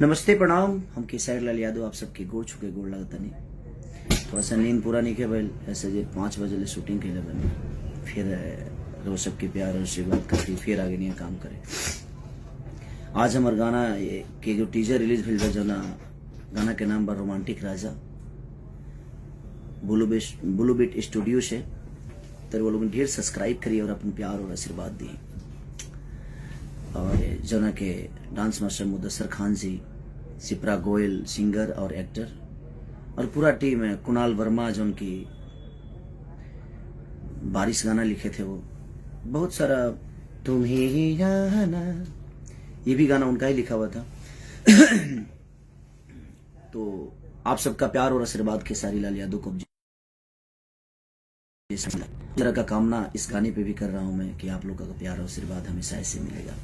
नमस्ते प्रणाम। हम केसर लाल यादव आप सबके गोड़ छुके गोड़ लगता नहीं। थोड़ा सा नींद पूरा नहीं के भाई ऐसे जे 5 बजे ले शूटिंग के लिए बने फिर रोज सबके प्यार और आशीर्वाद करती फिर आगे नहीं काम करे। आज हमारे गाना के जो टीजर रिलीज भेल जो ना गाना के नाम बा रोमांटिक राजा ब्लू बीट स्टूडियो से तो वो लोग ढेर सब्सक्राइब करिए और अपन प्यार और आशीर्वाद दिए। और जना के डांस मास्टर मुदस्सर खान जी, सिप्रा गोयल सिंगर और एक्टर और पूरा टीम है। कुणाल वर्मा जो उनकी बारिश गाना लिखे थे वो बहुत सारा तुम ही जाना ये भी गाना उनका ही लिखा हुआ था। तो आप सबका प्यार और आशीर्वाद खेसारी लाल यादव को जरा का कामना इस गाने पे भी कर रहा हूं मैं कि आप लोगों का प्यार और आशीर्वाद हमेशा ऐसे मिलेगा।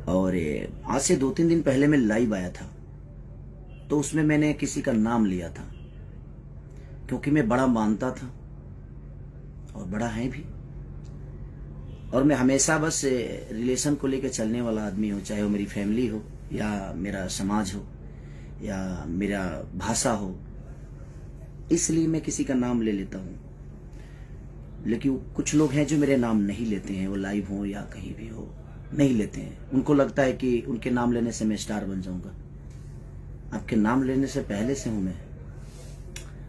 और आज से 2-3 दिन पहले मैं लाइव आया था तो उसमें मैंने किसी का नाम लिया था क्योंकि मैं बड़ा मानता था और बड़ा है भी। और मैं हमेशा बस रिलेशन को लेकर चलने वाला आदमी हूं, चाहे वो मेरी फैमिली हो या मेरा समाज हो या मेरा भाषा हो, इसलिए मैं किसी का नाम ले लेता हूं। लेकिन कुछ लोग हैं जो मेरे नाम नहीं लेते हैं, वो लाइव हो या कहीं भी हो नहीं लेते हैं। उनको लगता है कि उनके नाम लेने से मैं स्टार बन जाऊंगा। आपके नाम लेने से पहले से हूं मैं,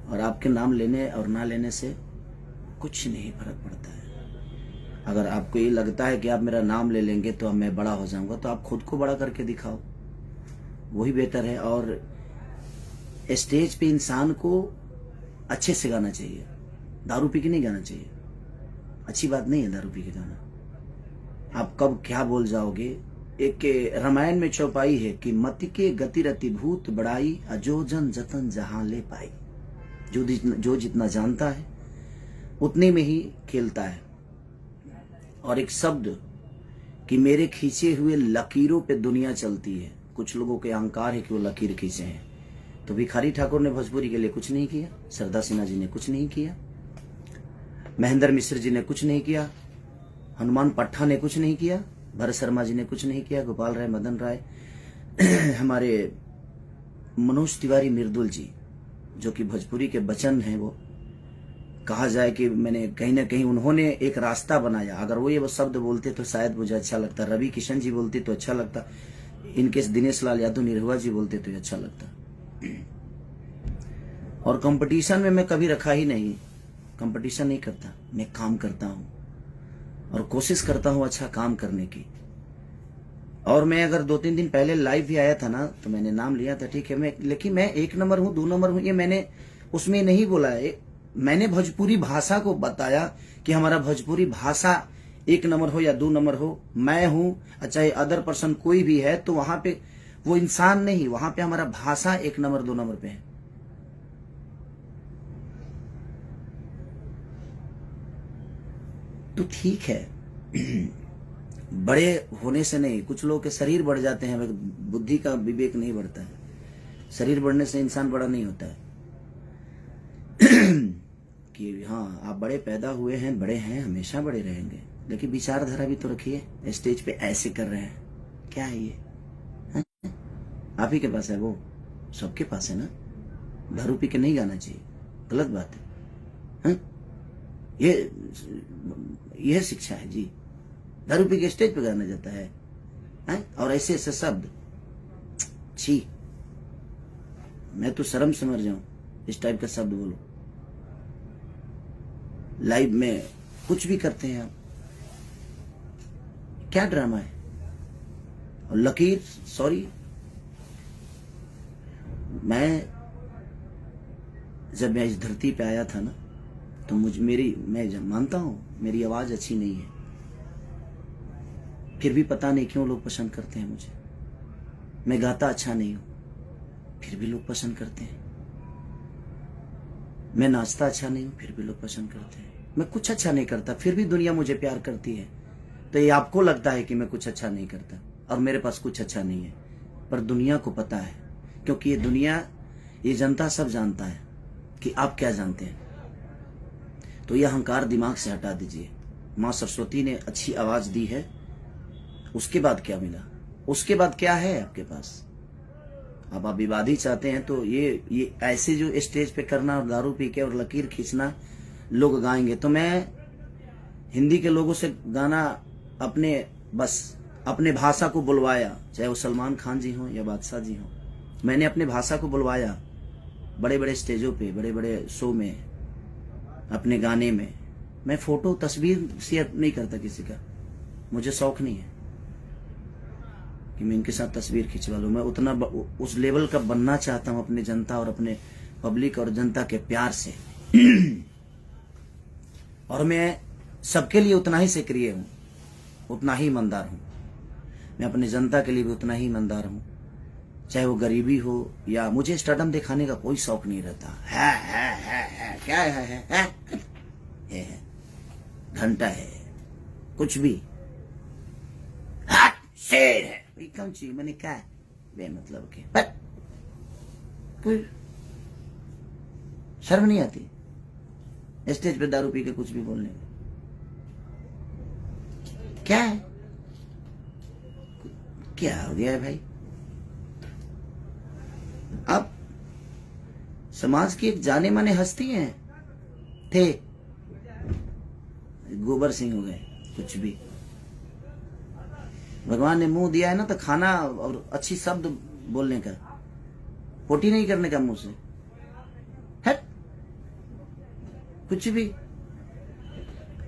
और आपके नाम लेने और ना लेने से कुछ नहीं फर्क पड़ता है। अगर आपको ये लगता है कि आप मेरा नाम ले लेंगे तो मैं बड़ा हो जाऊंगा, तो आप खुद को बड़ा करके दिखाओ, वही बेहतर है। और स्टेज पे इंसान को अच्छे से गाना चाहिए, दारू पी के नहीं गाना चाहिए। अच्छी बात नहीं है दारू पी के गाना। आप कब क्या बोल जाओगे। एक रामायण में चौपाई है कि मति के गति रति भूत बड़ाई अजो जन जतन जहां ले पाई। जो जितना जानता है उतने में ही खेलता है। और एक शब्द कि मेरे खींचे हुए लकीरों पे दुनिया चलती है। कुछ लोगों के अहंकार है कि वो लकीर खींचे हैं। तो भिखारी ठाकुर ने भोजपुरी के लिए कुछ नहीं किया, सरदा सिन्हा जी ने कुछ नहीं किया, महेंद्र मिश्र जी ने कुछ नहीं किया, हनुमान पट्टा ने कुछ नहीं किया, भरत शर्मा जी ने कुछ नहीं किया, गोपाल राय, मदन राय, हमारे मनोज तिवारी मिर्दुल जी जो कि भोजपुरी के बचन हैं, वो कहा जाए कि मैंने कहीं ना कहीं उन्होंने एक रास्ता बनाया। अगर वो ये शब्द बोलते तो शायद मुझे अच्छा लगता, रवि किशन जी बोलते तो अच्छा लगता, इनके दिनेश लाल यादव निरहुआ जी बोलते तो अच्छा लगता। और कंपटीशन में मैं कभी रखा ही नहीं, कंपटीशन नहीं करता, मैं काम करता हूं और कोशिश करता हूं अच्छा काम करने की। और मैं अगर 2-3 दिन पहले लाइव भी आया था ना तो मैंने नाम लिया था, ठीक है, लेकिन मैं 1 नंबर हूं 2 नंबर हूं ये मैंने उसमें नहीं बोला है। मैंने भोजपुरी भाषा को बताया कि हमारा भोजपुरी भाषा 1 नंबर हो या 2 नंबर हो, मैं हूं चाहे अदर पर्सन कोई भी है, तो वहां पे वो इंसान नहीं, वहां पे हमारा भाषा 1 नंबर 2 नंबर पे है। तो ठीक है, बड़े होने से नहीं, कुछ लोगों के शरीर बढ़ जाते हैं, बुद्धि का विवेक नहीं बढ़ता है। शरीर बढ़ने से इंसान बड़ा नहीं होता है। कि हाँ आप बड़े पैदा हुए हैं, बड़े हैं, हमेशा बड़े रहेंगे, लेकिन विचारधारा भी तो रखिए। स्टेज पे ऐसे कर रहे हैं, क्या है ये? आप ही के पास है, वो सबके पास है ना। दारू पी के नहीं गाना चाहिए, गलत बात है। यह शिक्षा है जी। दारू पी के स्टेज पे गाना जाता है, और ऐसे ऐसे शब्द, छी, मैं तो शर्म से मर जाऊं इस टाइप का शब्द बोलो। लाइव में कुछ भी करते हैं आप, क्या ड्रामा है। और लकीर, सॉरी, जब मैं इस धरती पे आया था ना तो मैं मानता हूं मेरी आवाज अच्छी नहीं है, फिर भी पता नहीं क्यों लोग पसंद करते हैं मुझे। मैं गाता अच्छा नहीं हूं, फिर भी लोग पसंद करते हैं। मैं नाचता अच्छा नहीं हूं, फिर भी लोग पसंद करते हैं। मैं कुछ अच्छा नहीं करता, फिर भी दुनिया मुझे प्यार करती है। तो ये आपको लगता है कि मैं कुछ अच्छा नहीं करता और मेरे पास कुछ अच्छा नहीं है, पर दुनिया को पता है, क्योंकि ये दुनिया, ये जनता सब जानता है कि आप क्या जानते हैं। तो यह अहंकार दिमाग से हटा दीजिए। माँ सरस्वती ने अच्छी आवाज दी है, उसके बाद क्या मिला? उसके बाद क्या है आपके पास? अब आप विवाद ही चाहते हैं तो ये ऐसे जो स्टेज पे करना और दारू पी के और लकीर खींचना लोग गाएंगे, तो मैं हिंदी के लोगों से गाना अपने भाषा को बुलवाया, चाहे वो सलमान खान जी हों या बादशाह जी हों। मैंने अपने भाषा को बुलवाया बड़े बड़े स्टेजों पे, बड़े बड़े शो में, अपने गाने में। मैं फोटो तस्वीर शेयर नहीं करता किसी का, मुझे शौक नहीं है कि मैं इनके साथ तस्वीर खिंचवा लूं। मैं उतना उस लेवल का बनना चाहता हूं अपने जनता और अपने पब्लिक और जनता के प्यार से। और मैं सबके लिए उतना ही सक्रिय हूं, उतना ही ईमानदार हूं। मैं अपने जनता के लिए भी उतना ही ईमानदार हूं, चाहे वो गरीबी हो या मुझे स्टारडम दिखाने का कोई शौक नहीं रहता। है क्या है घंटा है, कुछ भी शेर है, कौन चीज मैंने क्या है बेमतलब के, कोई शर्म नहीं आती स्टेज पे दारू पी के कुछ भी बोलने में? क्या है, क्या हो गया है भाई? आप समाज की एक जाने माने हस्ती हैं, थे, गोबर सिंह हो गए, कुछ भी। भगवान ने मुंह दिया है ना तो खाना और अच्छी शब्द बोलने का, पोटी नहीं करने का मुंह से, है कुछ भी।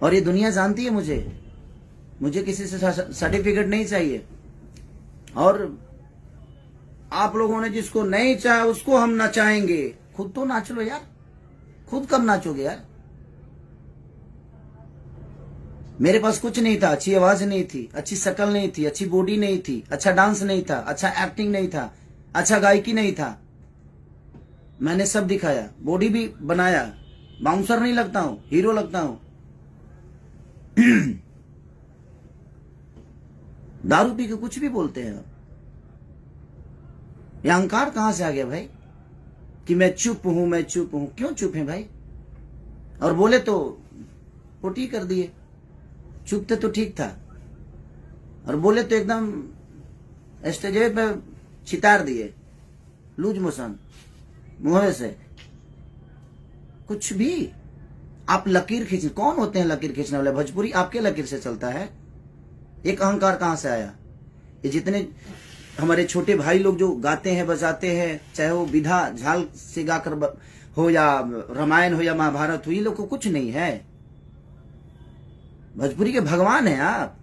और ये दुनिया जानती है मुझे किसी से सर्टिफिकेट नहीं चाहिए। और आप लोगों ने जिसको नहीं चाहा उसको हम नचाएंगे। खुद तो नाच लो यार, खुद कब नाचोगे यार? मेरे पास कुछ नहीं था, अच्छी आवाज नहीं थी, अच्छी शक्ल नहीं थी, अच्छी बॉडी नहीं थी, अच्छा डांस नहीं था, अच्छा एक्टिंग नहीं था, अच्छा गायकी नहीं था। मैंने सब दिखाया, बॉडी भी बनाया, बाउंसर नहीं लगता हूं, हीरो लगता हूं। दारू पी के कुछ भी बोलते हैं। ये अहंकार कहां से आ गया भाई कि मैं चुप हूं, मैं चुप हूं? क्यों चुप है भाई? और बोले तो पोटी कर दिए, चुप थे तो ठीक था, और बोले तो एकदम स्टेज पे छितार दिए, लूज मोशन मुंह से। कुछ भी आप लकीर खींच, कौन होते हैं लकीर खींचने वाले? भोजपुरी आपके लकीर से चलता है। एक अहंकार कहां से आया? ये जितने हमारे छोटे भाई लोग जो गाते हैं बजाते हैं, चाहे वो विधा झाल से गाकर हो या रामायण हो या महाभारत हो, ये लोग को कुछ नहीं है। भोजपुरी के भगवान है आप।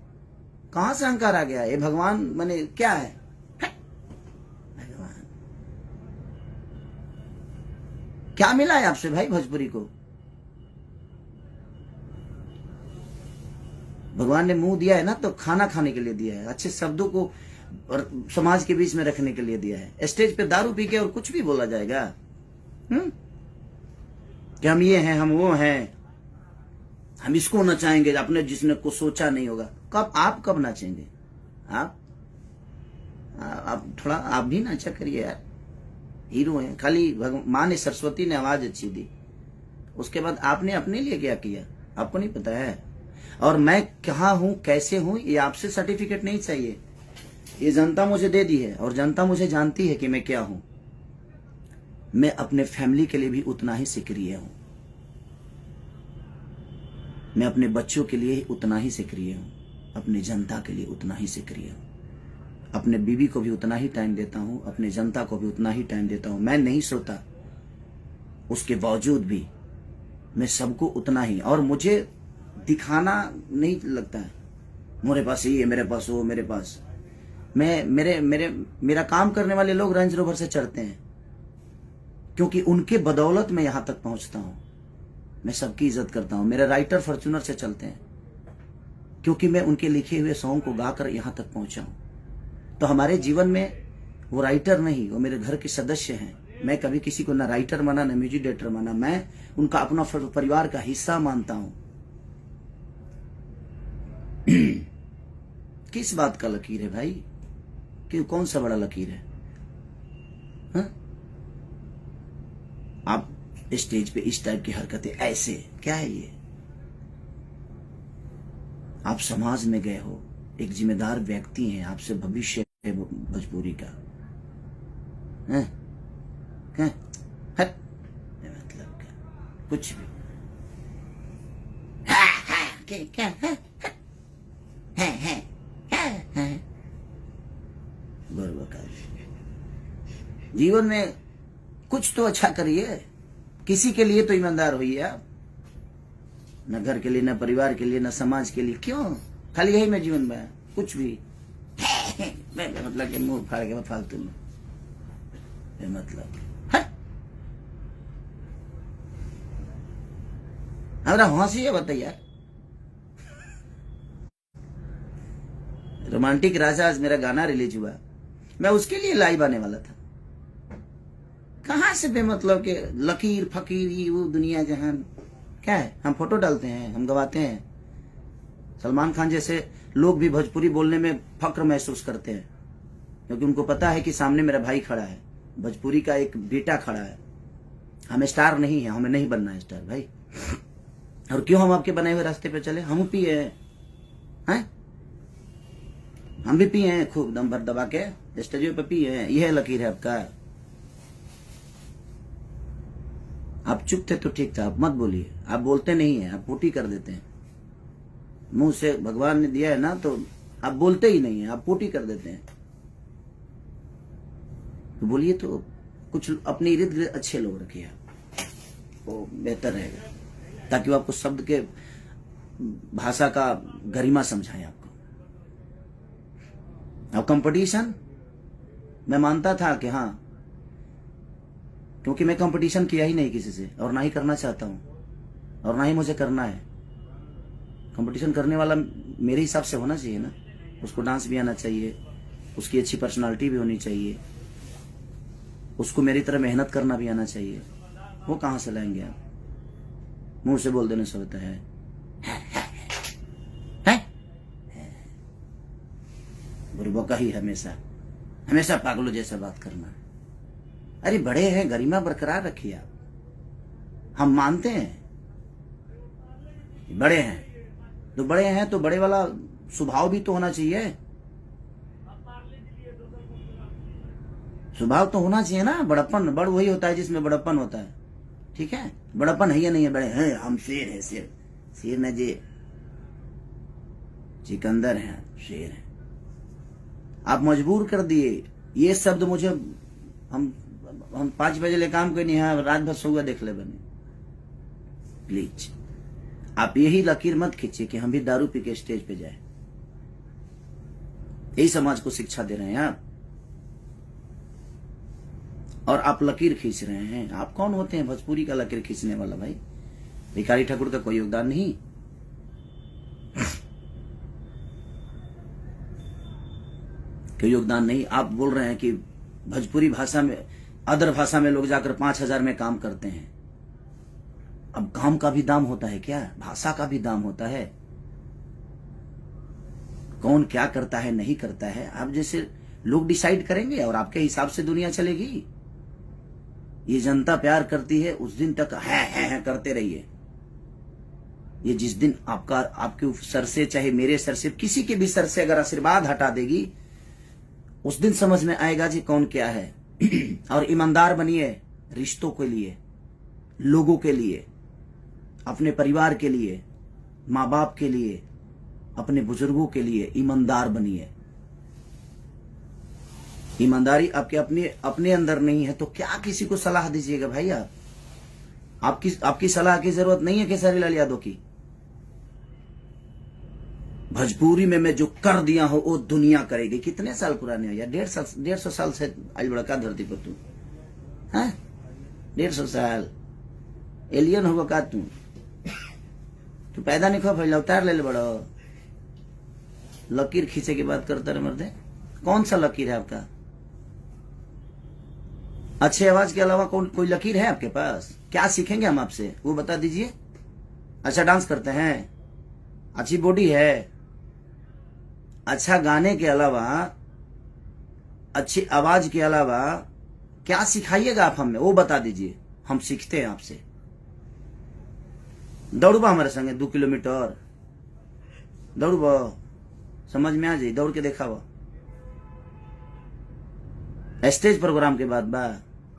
कहां से अहंकार आ गया? ये भगवान माने क्या है? भगवान क्या मिला है आपसे भाई भोजपुरी को? भगवान ने मुंह दिया है ना तो खाना खाने के लिए दिया है, अच्छे शब्दों को और समाज के बीच में रखने के लिए दिया है। स्टेज पे दारू पी के और कुछ भी बोला जाएगा कि हम ये हैं, हम वो हैं, हम इसको नचाएंगे, अपने जिसने को सोचा नहीं होगा। कब आप कब नाचेंगे? आप थोड़ा आप भी नाचा करिए यार, हीरो हैं। खाली मां ने, सरस्वती ने आवाज अच्छी दी, उसके बाद आपने अपने लिए क्या किया आपको नहीं पता है। और मैं कहाँ हूं, कैसे हूं, ये आपसे सर्टिफिकेट नहीं चाहिए। ये जनता मुझे दे दी है और जनता मुझे जानती है कि मैं क्या हूं। मैं अपने फैमिली के लिए भी उतना ही सक्रिय हूं, मैं अपने बच्चों के लिए उतना ही सक्रिय हूं, अपनी जनता के लिए उतना ही सक्रिय हूं, अपने बीवी को भी उतना ही टाइम देता हूं, अपने जनता को भी उतना ही टाइम देता हूं। मैं नहीं सोता, उसके बावजूद भी मैं सबको उतना ही। और मुझे दिखाना नहीं लगता है मेरे पास ये, मेरे पास वो, मेरे पास मेरा काम करने वाले लोग रेंज रोवर से चढ़ते हैं क्योंकि उनके बदौलत मैं यहां तक पहुंचता हूं। मैं सबकी इज्जत करता हूं। मेरे राइटर फॉर्च्यूनर से चलते हैं क्योंकि मैं उनके लिखे हुए सॉन्ग को गाकर यहां तक पहुंचा हूं। तो हमारे जीवन में वो राइटर नहीं, वो मेरे घर के सदस्य हैं। मैं कभी किसी को ना राइटर माना ना म्यूजिक डायरेक्टर माना, मैं उनका अपना परिवार का हिस्सा मानता हूं। किस बात का लकीर है भाई? कि कौन सा बड़ा लकीर है? हा? आप स्टेज पे इस टाइप की हरकतें ऐसे, क्या है ये? आप समाज में गए हो, एक जिम्मेदार व्यक्ति हैं, आपसे भविष्य भोजपुरी का है? है? हट, मतलब क्या कुछ भी क्या है? जीवन में कुछ तो अच्छा करिए, किसी के लिए तो ईमानदार होइए आप, न घर के लिए, न परिवार के लिए, न समाज के लिए। क्यों खाली यही मैं जीवन में कुछ भी मतलब कि मुंह फाड़ के फालतू में मतलब हमारा हंसी है बताइए। रोमांटिक राजा आज मेरा गाना रिलीज हुआ, मैं उसके लिए लाइव आने वाला था। कहां से बेमतलब के लकीर फकीर ये वो दुनिया जहान क्या है? हम फोटो डालते हैं, हम गवाते हैं। सलमान खान जैसे लोग भी भोजपुरी बोलने में फक्र महसूस करते हैं, क्योंकि उनको पता है कि सामने मेरा भाई खड़ा है, भोजपुरी का एक बेटा खड़ा है। हम स्टार नहीं है, हमें नहीं बनना है स्टार भाई। और क्यों हम आपके बनाए हुए रास्ते पे चले? हम पिए हैं, हम भी पिए हैं खूब दम भर दबा के स्टेडियो पे पिए हैं। यह लकीर है आपका। आप चुप थे तो ठीक था, आप मत बोलिए। आप बोलते नहीं है, आप पोटी कर देते हैं। मुंह से भगवान ने दिया है ना, तो आप बोलते ही नहीं है, आप पोटी कर देते हैं। तो बोलिए तो कुछ अपने इर्द गिर्द अच्छे लोग रखिए, वो बेहतर रहेगा, ताकि वो आपको शब्द के भाषा का गरिमा समझाए आपको। अब कंपटीशन मैं मानता था कि हाँ, क्योंकि मैं कंपटीशन किया ही नहीं किसी से, और ना ही करना चाहता हूं, और ना ही मुझे करना है। कंपटीशन करने वाला मेरे हिसाब से होना चाहिए ना, उसको डांस भी आना चाहिए, उसकी अच्छी पर्सनालिटी भी होनी चाहिए, उसको मेरी तरह मेहनत करना भी आना चाहिए। वो कहां से लाएंगे आप? मुंह से बोल देने से होता है? बुरबका ही हमेशा पागलों जैसा बात करना। अरे बड़े हैं, गरिमा बरकरार रखिए आप। हम मानते हैं बड़े हैं, तो बड़े वाला स्वभाव भी तो होना चाहिए। स्वभाव तो होना चाहिए ना। बड़प्पन, बड़ वही होता है जिसमें बड़प्पन होता है। ठीक है, बड़प्पन है या नहीं है? बड़े हैं, हम शेर है, शेर न जे सिकंदर है, शेर है। आप मजबूर कर दिए ये शब्द मुझे। हम 5 बजे ले काम करनी है, रात भर सोगा देख ले बने। प्लीज आप यही लकीर मत खींचिए कि हम भी दारू पी के स्टेज पे जाए। यही समाज को शिक्षा दे रहे हैं आप, और आप लकीर खींच रहे हैं। आप कौन होते हैं भोजपुरी का लकीर खींचने वाला भाई? भिखारी ठाकुर का कोई योगदान नहीं। कोई योगदान नहीं। आप बोल रहे हैं कि भोजपुरी भाषा में, अदर भाषा में लोग जाकर 5,000 में काम करते हैं। अब काम का भी दाम होता है क्या? भाषा का भी दाम होता है। कौन क्या करता है नहीं करता है, आप जैसे लोग डिसाइड करेंगे, और आपके हिसाब से दुनिया चलेगी। ये जनता प्यार करती है, उस दिन तक है करते रहिए। ये जिस दिन आपके सर से, चाहे मेरे सर से, किसी के भी सर से अगर आशीर्वाद हटा देगी, उस दिन समझ में आएगा जी कौन क्या है। और ईमानदार बनिए, रिश्तों के लिए, लोगों के लिए, अपने परिवार के लिए, माँ बाप के लिए, अपने बुजुर्गों के लिए ईमानदार बनिए। ईमानदारी आपके अपने अंदर नहीं है तो क्या किसी को सलाह दीजिएगा भाई? आपकी सलाह की जरूरत नहीं है केसरी लाल यादव की। भोजपुरी में मैं जो कर दिया हूं वो दुनिया करेगी। कितने साल पुराने हो यार? 150 साल से आज बड़का धरती पर तू है। 150 साल एलियन होगा का तू पैदा नहीं खो फैला उतार ले बड़ो। लकीर खींचे की बात करता रहे मर्दे। कौन सा लकीर है आपका? अच्छे आवाज के अलावा कोई लकीर है आपके पास? क्या सीखेंगे हम आपसे, वो बता दीजिए। अच्छा डांस करते हैं, अच्छी बॉडी है, अच्छा गाने के अलावा, अच्छी आवाज के अलावा क्या सिखाइएगा आप हमें, वो बता दीजिए, हम सीखते हैं आपसे। दौड़बा हमारे संगे 2 किलोमीटर दौड़बा, समझ में आ जाए, दौड़ के देखा स्टेज प्रोग्राम के बाद बा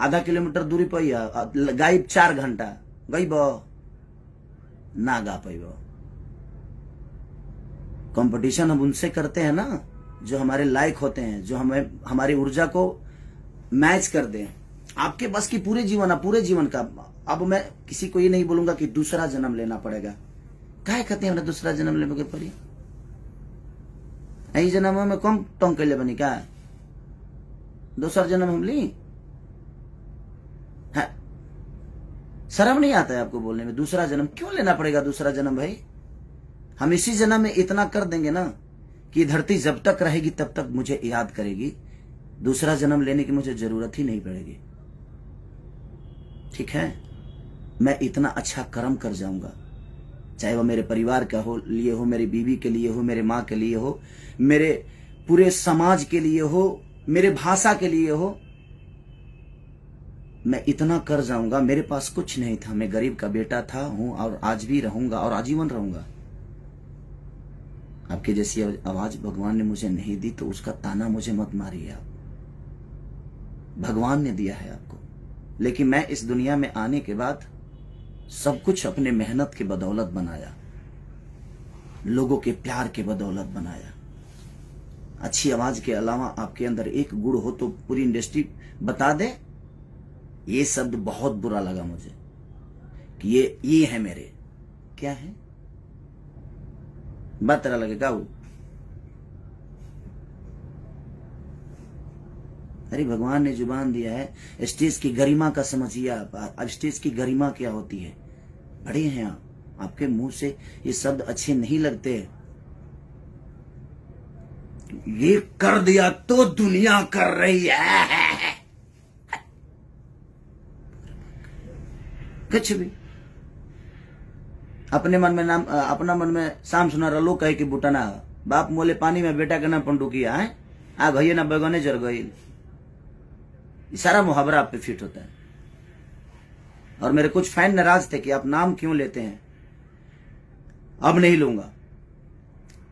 आधा किलोमीटर दूरी पर गायब 4 घंटा गई ना गा पैब। कंपटीशन हम उनसे करते हैं ना जो हमारे लायक होते हैं, जो हमें हमारी ऊर्जा को मैच कर दें। आपके बस की पूरे जीवन का। अब मैं किसी को ये नहीं बोलूंगा कि दूसरा जन्म लेना पड़ेगा। काहे कहते हैं दूसरा जन्म लेने के पड़ी? यही जन्म में कम टोंग के ले बनी का दूसरा जन्म हम ली है? शर्म नहीं आता है आपको बोलने में? दूसरा जन्म क्यों लेना पड़ेगा? दूसरा जन्म भाई हम इसी जन्म में इतना कर देंगे ना कि धरती जब तक रहेगी तब तक मुझे याद करेगी। दूसरा जन्म लेने की मुझे जरूरत ही नहीं पड़ेगी। ठीक है, मैं इतना अच्छा कर्म कर जाऊंगा, चाहे वो मेरे परिवार का हो लिए हो, मेरी बीवी के लिए हो, मेरे माँ के लिए हो, मेरे पूरे समाज के लिए हो, मेरे भाषा के लिए हो। मैं इतना कर जाऊंगा। मेरे पास कुछ नहीं था, मैं गरीब का बेटा था, हूं और आज भी रहूंगा और आजीवन रहूंगा। आपकी जैसी आवाज भगवान ने मुझे नहीं दी तो उसका ताना मुझे मत मारिए आप। भगवान ने दिया है आपको, लेकिन मैं इस दुनिया में आने के बाद सब कुछ अपने मेहनत के बदौलत बनाया, लोगों के प्यार के बदौलत बनाया। अच्छी आवाज के अलावा आपके अंदर एक गुण हो तो पूरी इंडस्ट्री बता दे। ये शब्द बहुत बुरा लगा मुझे कि ये है मेरे। क्या है? बात तरह लगेगा वो। अरे भगवान ने जुबान दिया है। स्टेज की गरिमा का समझिए आप। स्टेज की गरिमा क्या होती है? बड़े हैं आप, आपके मुंह से ये शब्द अच्छे नहीं लगते। ये कर दिया तो दुनिया कर रही है। कुछ भी अपने मन में नाम, अपना मन में शाम सुना रलो कहे कि बुटना बाप मोले पानी में बेटा के नाम पंडुकिया है आ भैया ना बैगने जर गई। सारा मुहावरा आप पे फिट होता है। और मेरे कुछ फैन नाराज थे कि आप नाम क्यों लेते हैं। अब नहीं लूंगा,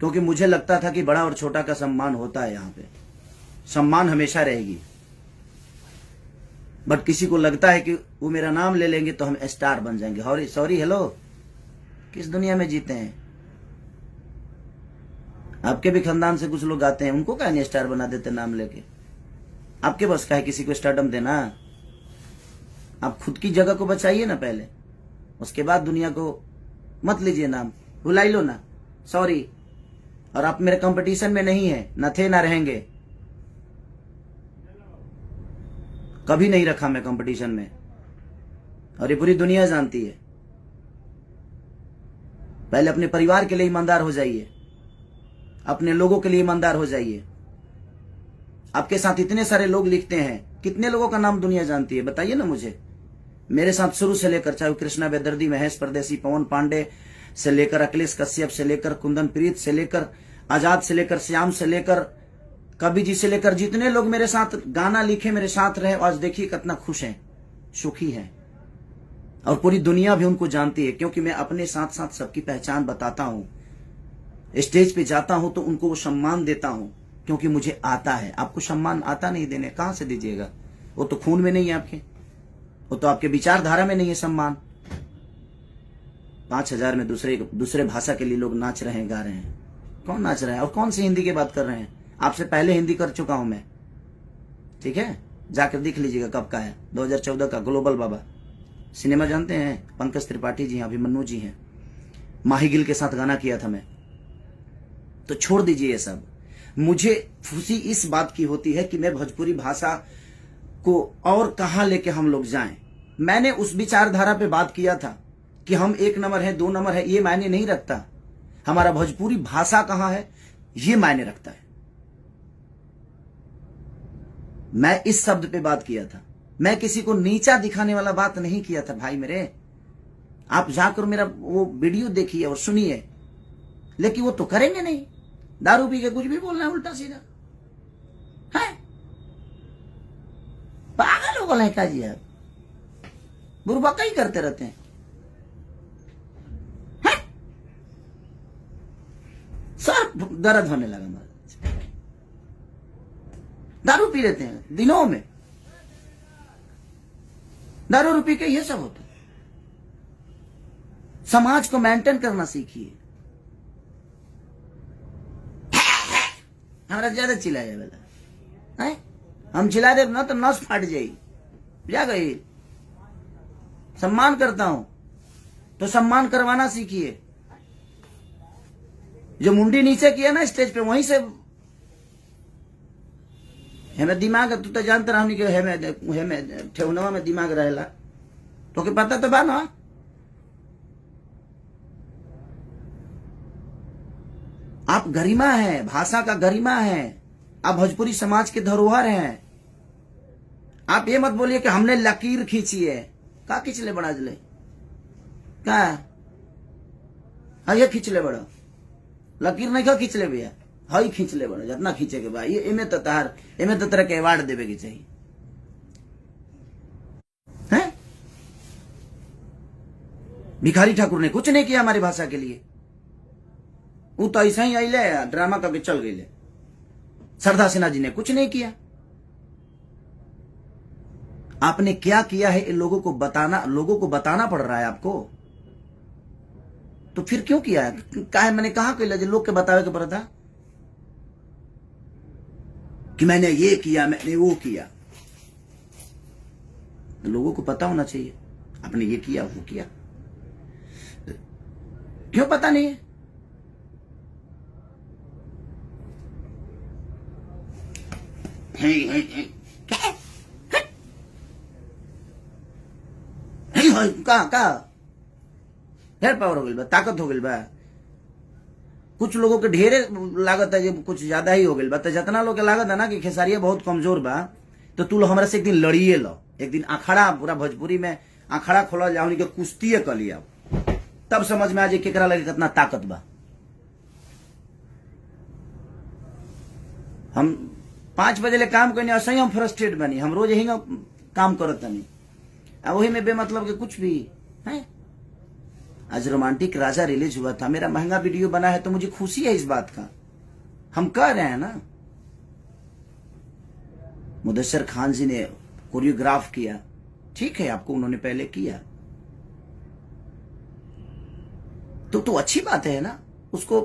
क्योंकि मुझे लगता था कि बड़ा और छोटा का सम्मान होता है। यहां पे सम्मान हमेशा रहेगी, बट किसी को लगता है कि वो मेरा नाम ले लेंगे तो हम स्टार बन जाएंगे। सॉरी हेलो, किस दुनिया में जीते हैं? आपके भी खानदान से कुछ लोग आते हैं, उनको क्या नहीं स्टार बना देते नाम लेके? आपके बस का है किसी को स्टारडम देना? आप खुद की जगह को बचाइए ना पहले, उसके बाद दुनिया को मत लीजिए नाम, भुलाई लो ना। सॉरी। और आप मेरे कंपटीशन में नहीं है, न थे ना रहेंगे। कभी नहीं रखा मैं कंपटीशन में, और ये पूरी दुनिया जानती है। पहले अपने परिवार के लिए ईमानदार हो जाइए, अपने लोगों के लिए ईमानदार हो जाइए। आपके साथ इतने सारे लोग लिखते हैं, कितने लोगों का नाम दुनिया जानती है बताइए ना मुझे। मेरे साथ शुरू से लेकर, चाहे कृष्णा बेदर्दी, महेश परदेसी, पवन पांडे से लेकर अखिलेश कश्यप से लेकर कुंदन प्रीत से लेकर आजाद से लेकर श्याम से लेकर कवि जी से लेकर जितने लोग मेरे साथ गाना लिखे, मेरे साथ रहे, आज देखिए कितना खुश हैं, सुखी हैं। और पूरी दुनिया भी उनको जानती है, क्योंकि मैं अपने साथ साथ सबकी पहचान बताता हूं। स्टेज पे जाता हूं तो उनको वो सम्मान देता हूं, क्योंकि मुझे आता है। आपको सम्मान आता नहीं देने, कहां से दीजिएगा? वो तो खून में नहीं है आपके, वो तो आपके विचारधारा में नहीं है सम्मान। 5000 में दूसरे भाषा के लिए लोग नाच रहे हैं, गा रहे हैं। कौन नाच रहा है और कौन सी हिंदी की बात कर रहे हैं? आपसे पहले हिंदी कर चुका हूं मैं, ठीक है? जाकर देख लीजिएगा कब का है, 2014 का। ग्लोबल बाबा सिनेमा जानते हैं? पंकज त्रिपाठी जी हैं, अभिमन्यु जी हैं, माही गिल के साथ गाना किया था मैं। तो छोड़ दीजिए ये सब। मुझे खुशी इस बात की होती है कि मैं भोजपुरी भाषा को और कहां लेके हम लोग जाएं। मैंने उस विचारधारा पे बात किया था कि हम 1 नंबर है, 2 नंबर है, ये मायने नहीं रखता। हमारा भोजपुरी भाषा कहां है ये मायने रखता है। मैं इस शब्द पे बात किया था। मैं किसी को नीचा दिखाने वाला बात नहीं किया था भाई मेरे। आप जाकर मेरा वो वीडियो देखिए और सुनिए, लेकिन वो तो करेंगे नहीं। दारू पी के कुछ भी बोलना है उल्टा सीधा है। पागल हो गए का जी आप, बुरबका ही करते रहते हैं। सर दर्द होने लगा महाराज। दारू पी लेते हैं दिनों में, दारू पी के ये सब होता है। समाज को मेंटेन करना सीखिए। हमारा ज्यादा चिल्लाया वाला है, हम चिल्ला दे ना तो नस फाट जाई, जा गई। सम्मान करता हूं तो सम्मान करवाना सीखिए। जो मुंडी नीचे किया ना स्टेज पे, वहीं से हमें दिमाग, तू तो जानता रहा कि हमें ठेवनवा में दिमाग रहेला, तो के पता तो बा ना। आप गरिमा है, भाषा का गरिमा है, आप भोजपुरी समाज के धरोहर हैं। आप ये मत बोलिए कि हमने लकीर खींची है। का खींच ले बड़ा जले का, ये खींच ले बड़ा, लकीर नहीं का खींच ले भैया, हई खींच ले बड़ा, जितना खींचे के भाई। एमे तो तरह के अवार्ड देवे के चाहिए हैं? भिखारी ठाकुर ने कुछ नहीं किया हमारी भाषा के लिए, वो तो ऐसा ही आइले ड्रामा करके चल गए। सरदार सिन्हा जी ने कुछ नहीं किया। आपने क्या किया है इन लोगों को बताना पड़ रहा है आपको, तो फिर क्यों किया है? मैंने कहा कि लोग के बतावे के पड़ा था कि मैंने ये किया, मैंने वो किया। तो लोगों को पता होना चाहिए आपने ये किया वो किया। क्यों पता नहीं है? का ढेर पावर हो गई बा, ताकत हो गई बा। कुछ लोगों के ढेरे लागत है, कुछ ज्यादा ही हो गई बा। तो जितना लोग के लागत है ना कि खेसारिया बहुत कमजोर बा, तो तू लोग हमारे से एक दिन लड़िए लो, एक दिन अखाड़ा, पूरा भोजपुरी में अखाड़ा खोला जाओ, उनके कुश्ती कर लिया, तब समझ में आ जाए केकरा लगे कितना ताकत बा। हम 5 बजे ले काम करने असही हम फ्रस्ट्रेट बनी, हम रोज यही काम करत नहीं, वही में बेमतलब के कुछ भी है। आज रोमांटिक राजा रिलीज हुआ था, मेरा महंगा वीडियो बना है, तो मुझे खुशी है इस बात का। हम कह रहे हैं ना, मुदस्सिर खान जी ने कोरियोग्राफ किया, ठीक है, आपको उन्होंने पहले किया तो अच्छी बात है ना। उसको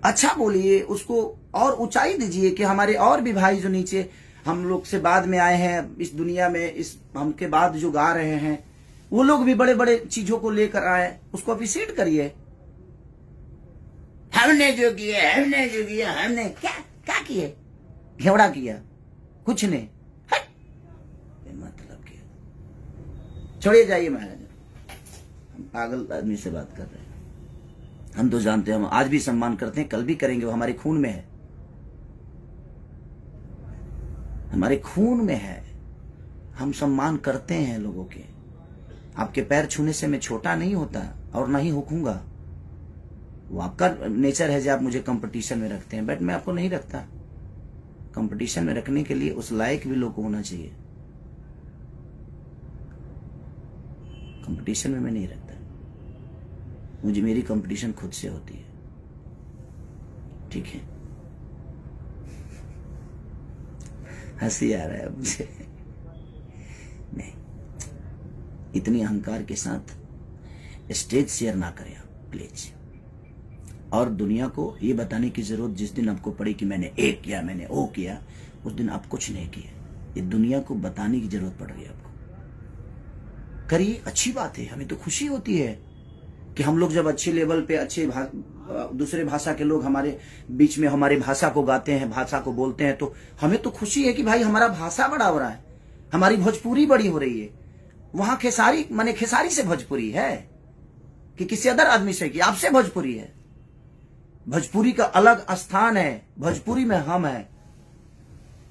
अच्छा बोलिए, उसको और ऊंचाई दीजिए कि हमारे और भी भाई जो नीचे हम लोग से बाद में आए हैं इस दुनिया में, इस हमके बाद जो गा रहे हैं, वो लोग भी बड़े बड़े चीजों को लेकर आए, उसको अप्रिशिएट करिए। हमने जो किया हमने क्या किए, घेवड़ा किया, कुछ नहीं, मतलब किया। छोड़िए, जाइए महाराज, हम पागल आदमी से बात कर रहे हैं। हम तो जानते हैं, हम आज भी सम्मान करते हैं, कल भी करेंगे, वो हमारे खून में है, हमारे खून में है। हम सम्मान करते हैं लोगों के। आपके पैर छूने से मैं छोटा नहीं होता और नहीं होऊंगा, वो आपका नेचर है जो आप मुझे कंपटीशन में रखते हैं, बट मैं आपको नहीं रखता। कंपटीशन में रखने के लिए उस लायक भी लोग होना चाहिए। कंपटीशन में मैं नहीं रखता, मुझे मेरी कंपटीशन खुद से होती है, ठीक है। हंसी आ रहा है मुझे। नहीं, इतनी अहंकार के साथ स्टेज शेयर ना करें आप प्लीज। और दुनिया को ये बताने की जरूरत जिस दिन आपको पड़ी कि मैंने ये किया, मैंने वो किया, उस दिन आप कुछ नहीं किए। ये दुनिया को बताने की जरूरत पड़ रही है आपको। करिए, अच्छी बात है, हमें तो खुशी होती है कि हम लोग जब अच्छे लेवल पे अच्छे दूसरे भाषा के लोग हमारे बीच में हमारी भाषा को गाते हैं, भाषा को बोलते हैं, तो हमें तो खुशी है कि भाई हमारा भाषा बड़ा हो रहा है, हमारी भोजपुरी बड़ी हो रही है। वहां खेसारी माने खेसारी से भोजपुरी है कि किसी अदर आदमी से, कि आपसे भोजपुरी है। भोजपुरी का अलग स्थान है, भोजपुरी में हम है,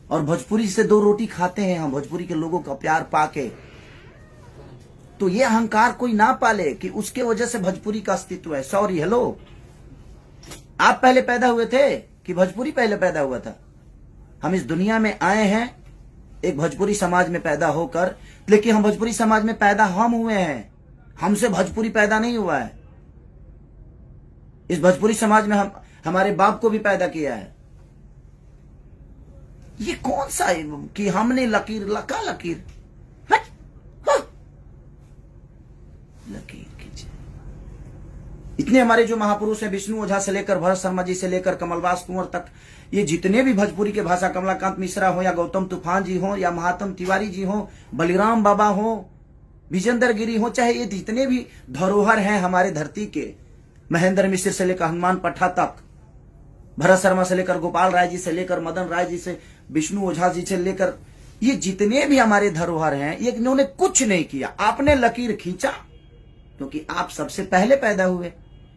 और भोजपुरी से 2 रोटी खाते हैं हम, भोजपुरी के लोगों का प्यार पाके। तो ये अहंकार कोई ना पाले कि उसके वजह से भोजपुरी का अस्तित्व है। सॉरी, हेलो, आप पहले पैदा हुए थे कि भोजपुरी पहले पैदा हुआ था? हम इस दुनिया में आए हैं एक भोजपुरी समाज में पैदा होकर, लेकिन हम भोजपुरी समाज में पैदा हम हुए हैं, हमसे भोजपुरी पैदा नहीं हुआ है। इस भोजपुरी समाज में हम हमारे बाप को भी पैदा किया है, ये कौन सा है कि हमने लकीर लका लकीर हट, हाँ। लकीर खींचे। इतने हमारे जो महापुरुष हैं, विष्णु ओझा से लेकर भरत शर्मा जी से लेकर कमलवास कुंवर तक, ये जितने भी भोजपुरी के भाषा, कमलाकांत मिश्रा हो या गौतम तूफान जी हो या महात्म तिवारी जी हो, बलिराम बाबा हो, विजेंद्र गिरी हो, चाहे ये जितने भी धरोहर हैं हमारे धरती के, महेंद्र मिश्र से लेकर हनुमान पट्टा तक, भरत शर्मा से लेकर गोपाल राय जी से लेकर मदन राय जी से, विष्णु ओझा जी से लेकर, ये जितने भी हमारे धरोहर हैं, ये इन्होंने कुछ नहीं किया। आपने लकीर खींचा क्योंकि आप सबसे पहले पैदा हुए।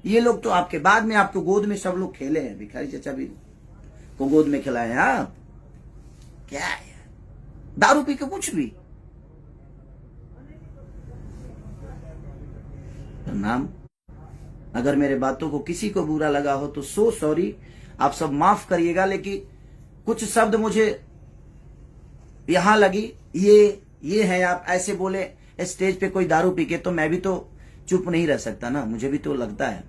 ये लोग तो आपके बाद में, आपको गोद में सब लोग खेले हैं। भिखारी चचा भी को गोद में खिलाए हैं आप। क्या है दारू पी के कुछ भी। नाम, अगर मेरे बातों को किसी को बुरा लगा हो तो सो सॉरी, आप सब माफ करिएगा। लेकिन कुछ शब्द मुझे यहां लगी, ये है, आप ऐसे बोले स्टेज पे कोई दारू पी के, तो मैं भी तो चुप नहीं रह सकता ना, मुझे भी तो लगता है।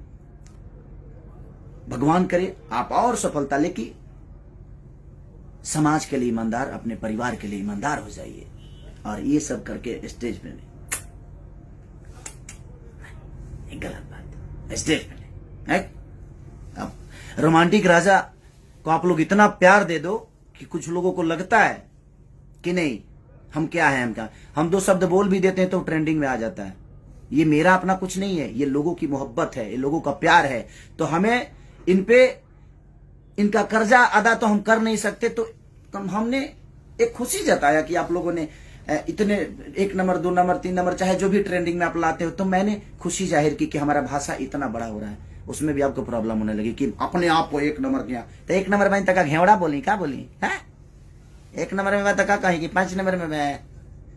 भगवान करे आप और सफलता, लेकिन समाज के लिए ईमानदार, अपने परिवार के लिए ईमानदार हो जाइए। और ये सब करके स्टेज पे नहीं, गलत बात। स्टेज पे नहीं। अब रोमांटिक राजा को आप लोग इतना प्यार दे दो कि कुछ लोगों को लगता है कि नहीं हम क्या है, हम दो शब्द बोल भी देते हैं तो ट्रेंडिंग में आ जाता है। ये मेरा अपना कुछ नहीं है, ये लोगों की मोहब्बत है, ये लोगों का प्यार है। तो हमें इन पे इनका कर्जा अदा तो हम कर नहीं सकते, तो हमने एक खुशी जताया कि आप लोगों ने इतने 1 नंबर 2 नंबर 3 नंबर चाहे जो भी ट्रेंडिंग में आप लाते हो, तो मैंने खुशी जाहिर की कि हमारा भाषा इतना बड़ा हो रहा है। उसमें भी आपको प्रॉब्लम होने लगी कि अपने आप को 1 नंबर किया, तो 1 नंबर में तक घेवड़ा बोली, क्या बोली है? 1 नंबर में मैं तक कही कि 5 नंबर में मैं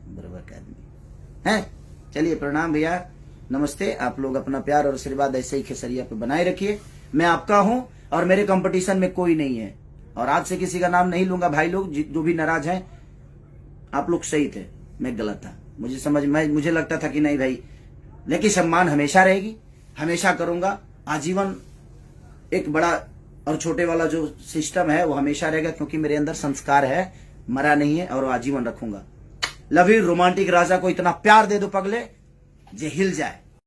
बराबर का आदमी है। चलिए प्रणाम भैया, नमस्ते। आप लोग अपना प्यार और आशीर्वाद ऐसे ही खेसरिया पे बनाए रखिए। मैं आपका हूं और मेरे कंपटीशन में कोई नहीं है, और आज से किसी का नाम नहीं लूंगा। भाई लोग जो भी नाराज हैं, आप लोग सही थे, मैं गलत था। मुझे लगता था कि नहीं भाई, लेकिन सम्मान हमेशा रहेगी, हमेशा करूंगा आजीवन। एक बड़ा और छोटे वाला जो सिस्टम है वो हमेशा रहेगा, क्योंकि मेरे अंदर संस्कार है, मरा नहीं है, और वो आजीवन रखूंगा। Love you. रोमांटिक राजा को इतना प्यार दे दो पगले जे हिल जाए।